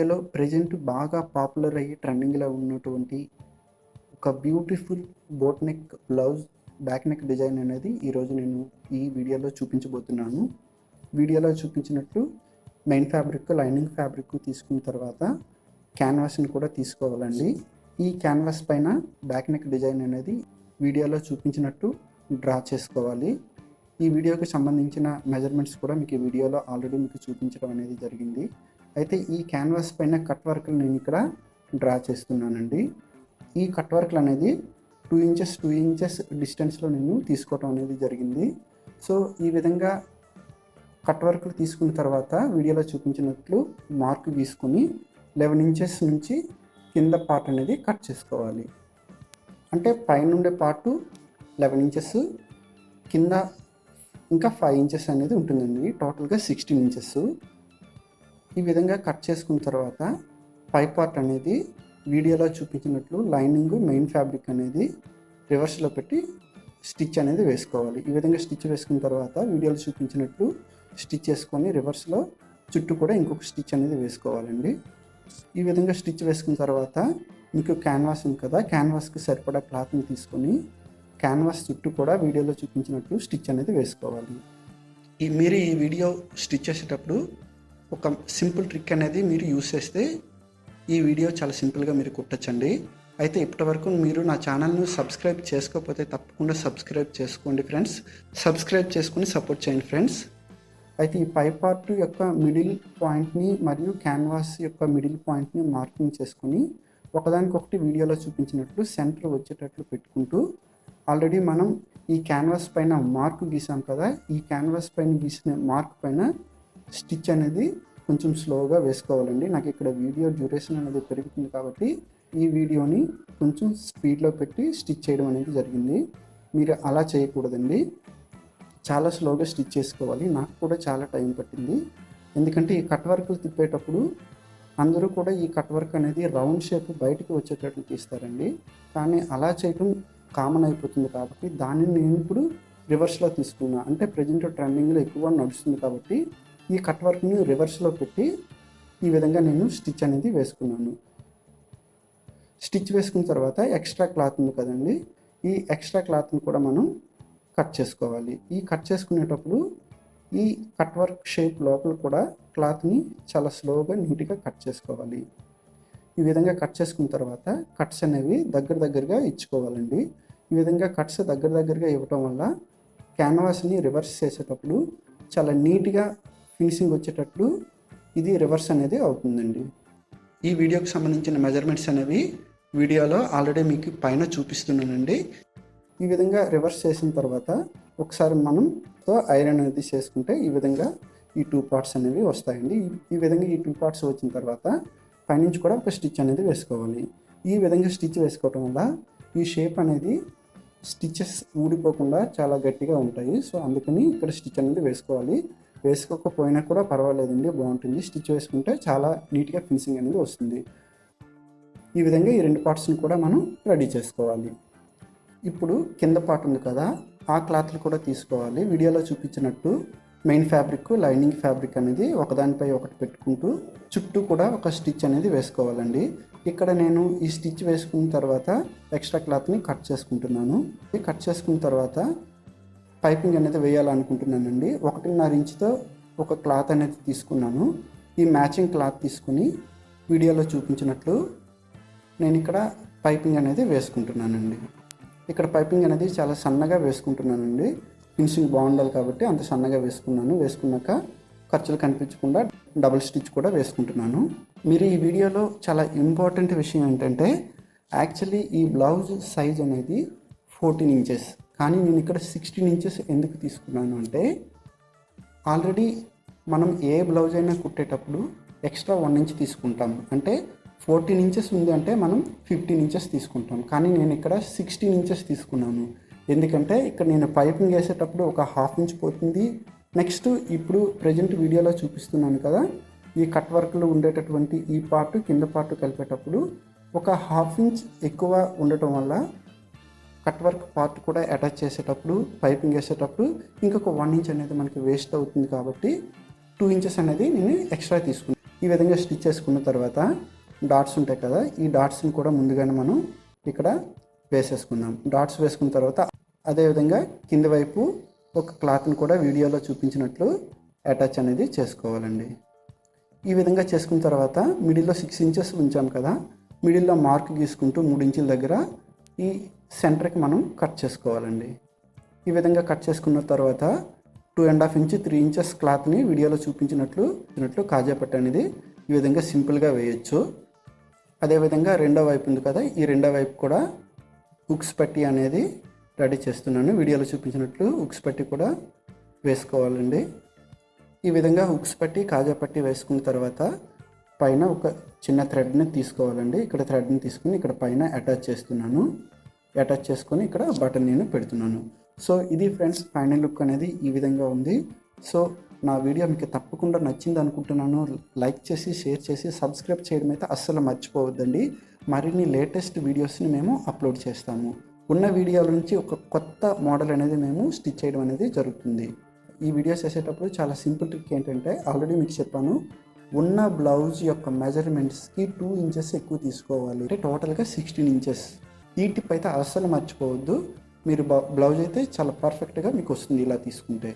వీడియోలో ప్రెజెంట్ బాగా పాపులర్ అయ్యి ట్రెండింగ్లో ఉన్నటువంటి ఒక beautiful boat neck blouse back neck design అనేది ఈరోజు నేను ఈ వీడియోలో చూపించబోతున్నాను. వీడియోలో చూపించినట్టు మెయిన్ ఫ్యాబ్రిక్, లైనింగ్ ఫ్యాబ్రిక్ తీసుకున్న తర్వాత క్యాన్వాస్ని కూడా తీసుకోవాలండి. ఈ క్యాన్వాస్ పైన బ్యాక్ నెక్ డిజైన్ అనేది వీడియోలో చూపించినట్టు డ్రా చేసుకోవాలి. ఈ వీడియోకి సంబంధించిన మెజర్మెంట్స్ కూడా మీకు ఈ వీడియోలో ఆల్రెడీ మీకు చూపించడం అనేది జరిగింది. అయితే ఈ క్యాన్వాస్ పైన కట్ వర్క్లు నేను ఇక్కడ డ్రా చేస్తున్నానండి. ఈ కట్ వర్క్లు అనేది 2 ఇంచెస్ డిస్టెన్స్లో నేను తీసుకోవటం అనేది జరిగింది. సో ఈ విధంగా కట్ వర్క్లు తీసుకున్న తర్వాత వీడియోలో చూపించినట్లు మార్క్ గీసుకొని 11 ఇంచెస్ నుంచి కింద పార్ట్ అనేది కట్ చేసుకోవాలి. అంటే పైన ఉండే పార్టు 11 ఇంచెస్, కింద ఇంకా 5 ఇంచెస్ అనేది ఉంటుందండి. టోటల్గా 16 ఇంచెస్. ఈ విధంగా కట్ చేసుకున్న తర్వాత పై పార్ట్ అనేది వీడియోలో చూపించినట్లు లైనింగ్, మెయిన్ ఫ్యాబ్రిక్ అనేది రివర్స్లో పెట్టి స్టిచ్ అనేది వేసుకోవాలి. ఈ విధంగా స్టిచ్ వేసుకున్న తర్వాత వీడియోలో చూపించినట్లు స్టిచ్ చేసుకొని రివర్స్లో చుట్టూ కూడా ఇంకొక స్టిచ్ అనేది వేసుకోవాలండి. ఈ విధంగా స్టిచ్ వేసుకున్న తర్వాత మీకు క్యాన్వాస్ ఉంది కదా, క్యాన్వాస్కి సరిపడా క్లాత్ని తీసుకొని క్యాన్వాస్ చుట్టూ కూడా వీడియోలో చూపించినట్లు స్టిచ్ అనేది వేసుకోవాలి. మీరు ఈ వీడియో స్టిచ్ చేసేటప్పుడు ఒక సింపుల్ ట్రిక్ అనేది మీరు యూస్ చేస్తే ఈ వీడియో చాలా సింపుల్గా మీరు కుట్టచ్చండి. అయితే ఇప్పటివరకు మీరు నా ఛానల్ను సబ్స్క్రైబ్ చేసుకోకపోతే తప్పకుండా సబ్స్క్రైబ్ చేసుకోండి ఫ్రెండ్స్. సబ్స్క్రైబ్ చేసుకుని సపోర్ట్ చేయండి ఫ్రెండ్స్. అయితే ఈ పై పార్ట్ యొక్క మిడిల్ పాయింట్ని మరియు క్యాన్వాస్ యొక్క మిడిల్ పాయింట్ని మార్కింగ్ చేసుకుని ఒకదానికొకటి వీడియోలో చూపించినట్లు సెంటర్ వచ్చేటట్లు పెట్టుకుంటూ ఆల్రెడీ మనం ఈ క్యాన్వాస్ పైన మార్క్ గీసాం కదా, ఈ క్యాన్వాస్ పైన గీసిన మార్క్ పైన స్టిచ్ అనేది కొంచెం స్లోగా వేసుకోవాలండి. నాకు ఇక్కడ వీడియో డ్యూరేషన్ అనేది పెరుగుతుంది కాబట్టి ఈ వీడియోని కొంచెం స్పీడ్లో పెట్టి స్టిచ్ చేయడం అనేది జరిగింది. మీరు అలా చేయకూడదండి, చాలా స్లోగా స్టిచ్ చేసుకోవాలి. నాకు కూడా చాలా టైం పట్టింది, ఎందుకంటే ఈ కట్ వర్క్ తిప్పేటప్పుడు అందరూ కూడా ఈ కట్ వర్క్ అనేది రౌండ్ షేప్ బయటకు వచ్చేటట్లు తీస్తారండి. కానీ అలా చేయటం కామన్ అయిపోతుంది కాబట్టి దానిని నేను ఇప్పుడు రివర్స్లో తీసుకున్నా. అంటే ప్రజెంట్ ట్రెండింగ్లో ఎక్కువ నడుస్తుంది కాబట్టి ఈ కట్ వర్క్ని రివర్స్లో పెట్టి ఈ విధంగా నేను స్టిచ్ అనేది వేసుకున్నాను. స్టిచ్ వేసుకున్న తర్వాత ఎక్స్ట్రా క్లాత్ ఉంది కదండి, ఈ ఎక్స్ట్రా క్లాత్ని కూడా మనం కట్ చేసుకోవాలి. ఈ కట్ చేసుకునేటప్పుడు ఈ కట్ వర్క్ షేప్ లోపల కూడా క్లాత్ని చాలా స్లోగా నీట్గా కట్ చేసుకోవాలి. ఈ విధంగా కట్ చేసుకున్న తర్వాత కట్స్ అనేవి దగ్గరగా ఇచ్చుకోవాలండి. ఈ విధంగా కట్స్ దగ్గరగా ఇవ్వటం వల్ల క్యాన్వాస్ని రివర్స్ చేసేటప్పుడు చాలా నీట్గా ఫినిషింగ్ వచ్చేటట్లు ఇది రివర్స్ అనేది అవుతుందండి. ఈ వీడియోకి సంబంధించిన మెజర్మెంట్స్ అనేవి వీడియోలో ఆల్రెడీ మీకు పైన చూపిస్తున్నానండి. ఈ విధంగా రివర్స్ చేసిన తర్వాత ఒకసారి మనం ఐరన్ అనేది చేసుకుంటే ఈ విధంగా ఈ 2 పార్ట్స్ అనేవి వస్తాయండి. ఈ విధంగా ఈ 2 పార్ట్స్ వచ్చిన తర్వాత పైనుంచి కూడా ఒక స్టిచ్ అనేది వేసుకోవాలి. ఈ విధంగా స్టిచ్ వేసుకోవటం వల్ల ఈ షేప్ అనేది స్టిచెస్ ఊడిపోకుండా చాలా గట్టిగా ఉంటాయి. సో అందుకని ఇక్కడ స్టిచ్ అనేది వేసుకోవాలి. వేసుకోకపోయినా కూడా పర్వాలేదండి, బాగుంటుంది. స్టిచ్ వేసుకుంటే చాలా నీట్గా ఫినిషింగ్ అనేది వస్తుంది. ఈ విధంగా ఈ 2 పార్ట్స్ని కూడా మనం రెడీ చేసుకోవాలి. ఇప్పుడు కింద పార్ట్ ఉంది కదా, ఆ క్లాత్లు కూడా తీసుకోవాలి. వీడియోలో చూపించినట్టు మెయిన్ ఫ్యాబ్రిక్, లైనింగ్ ఫ్యాబ్రిక్ అనేది ఒకదానిపై ఒకటి పెట్టుకుంటూ చుట్టూ కూడా ఒక స్టిచ్ అనేది వేసుకోవాలండి. ఇక్కడ నేను ఈ స్టిచ్ వేసుకున్న తర్వాత ఎక్స్ట్రా క్లాత్ని కట్ చేసుకుంటున్నాను. కట్ చేసుకున్న తర్వాత పైపింగ్ అనేది వేయాలనుకుంటున్నానండి. 1.5 ఇంచుతో ఒక క్లాత్ అనేది తీసుకున్నాను. ఈ మ్యాచింగ్ క్లాత్ తీసుకుని వీడియోలో చూపించినట్లు నేను ఇక్కడ పైపింగ్ అనేది వేసుకుంటున్నానండి. ఇక్కడ పైపింగ్ అనేది చాలా సన్నగా వేసుకుంటున్నానండి. ఫినిషింగ్ బాగుండాలి కాబట్టి అంత సన్నగా వేసుకున్నాను. వేసుకున్నాక ఖర్చులు కనిపించకుండా డబుల్ స్టిచ్ కూడా వేసుకుంటున్నాను. మీరు ఈ వీడియోలో చాలా ఇంపార్టెంట్ విషయం ఏంటంటే యాక్చువల్లీ ఈ బ్లౌజ్ సైజ్ అనేది 14 ఇంచెస్, కానీ నేను ఇక్కడ 16 ఇంచెస్ ఎందుకు తీసుకున్నాను అంటే ఆల్రెడీ మనం ఏ బ్లౌజ్ అయినా కుట్టేటప్పుడు ఎక్స్ట్రా 1 ఇంచ్ తీసుకుంటాం. అంటే 14 ఇంచెస్ ఉంది అంటే మనం 15 ఇంచెస్ తీసుకుంటాం. కానీ నేను ఇక్కడ 16 ఇంచెస్ తీసుకున్నాను. ఎందుకంటే ఇక్కడ నేను పైపింగ్ వేసేటప్పుడు ఒక 1/2 ఇంచ్ పోతుంది. నెక్స్ట్ ఇప్పుడు ప్రజెంట్ వీడియోలో చూపిస్తున్నాను కదా, ఈ కట్ వర్క్లో ఉండేటటువంటి ఈ పార్ట్ కింద పార్ట్ కలిపేటప్పుడు ఒక 1/2 ఇంచ్ ఎక్కువ ఉండటం వల్ల కట్ వర్క్ పార్ట్ కూడా అటాచ్ చేసేటప్పుడు, పైపింగ్ వేసేటప్పుడు ఇంకొక 1 ఇంచ్ అనేది మనకి వేస్ట్ అవుతుంది. కాబట్టి 2 ఇంచెస్ అనేది నేను ఎక్స్ట్రా తీసుకున్నాను. ఈ విధంగా స్టిచ్ చేసుకున్న తర్వాత డాట్స్ ఉంటాయి కదా, ఈ డాట్స్ని కూడా ముందుగానే మనం ఇక్కడ వేసేసుకుందాం. డాట్స్ వేసుకున్న తర్వాత అదేవిధంగా కింది వైపు ఒక క్లాత్ని కూడా వీడియోలో చూపించినట్లు అటాచ్ అనేది చేసుకోవాలండి. ఈ విధంగా చేసుకున్న తర్వాత మిడిల్లో 6 ఇంచెస్ ఉంచాం కదా, మిడిల్లో మార్క్ గీసుకుంటూ 3 ఇంచుల దగ్గర ఈ సెంటర్కి మనం కట్ చేసుకోవాలండి. ఈ విధంగా కట్ చేసుకున్న తర్వాత 2.5 ఇంచ్ 3 ఇంచెస్ క్లాత్ని వీడియోలో చూపించినట్లు కాజా పట్టు అనేది ఈ విధంగా సింపుల్గా వేయచ్చు. అదేవిధంగా రెండో వైపు ఉంది కదా, ఈ రెండో వైపు కూడా హుక్స్ పట్టి అనేది రెడీ చేస్తున్నాను. వీడియోలో చూపించినట్లు హుక్స్ పట్టి కూడా వేసుకోవాలండి. ఈ విధంగా హుక్స్ పట్టి కాజా పట్టి వేసుకున్న తర్వాత పైన ఒక చిన్న థ్రెడ్ని తీసుకోవాలండి. ఇక్కడ థ్రెడ్ని తీసుకుని ఇక్కడ పైన అటాచ్ చేస్తున్నాను. అటాచ్ చేసుకొని ఇక్కడ బటన్ నేను పెడుతున్నాను. సో ఇది ఫ్రెండ్స్ ఫైనల్ లుక్ అనేది ఈ విధంగా ఉంది. సో నా వీడియో మీకు తప్పకుండా నచ్చింది అనుకుంటున్నాను. లైక్ చేసి షేర్ చేసి సబ్స్క్రైబ్ చేయడం అయితే అస్సలు మర్చిపోవద్దండి. మరిన్ని లేటెస్ట్ వీడియోస్ని మేము అప్లోడ్ చేస్తాము. ఉన్న వీడియోల నుంచి ఒక కొత్త మోడల్ అనేది మేము స్టిచ్ చేయడం అనేది జరుగుతుంది. ఈ వీడియో చేసేటప్పుడు చాలా సింపుల్ ట్రిక్ ఏంటంటే ఆల్రెడీ మీకు చెప్పాను, ఉన్న బ్లౌజ్ యొక్క మెజర్మెంట్స్కి 2 ఇంచెస్ ఎక్కువ తీసుకోవాలి. అంటే టోటల్గా 16 ఇంచెస్. ఈ టిప్ అయితే అస్సలు మర్చిపోవద్దు. మీరు బ్లౌజ్ అయితే చాలా పర్ఫెక్ట్గా మీకు వస్తుంది ఇలా తీసుకుంటే.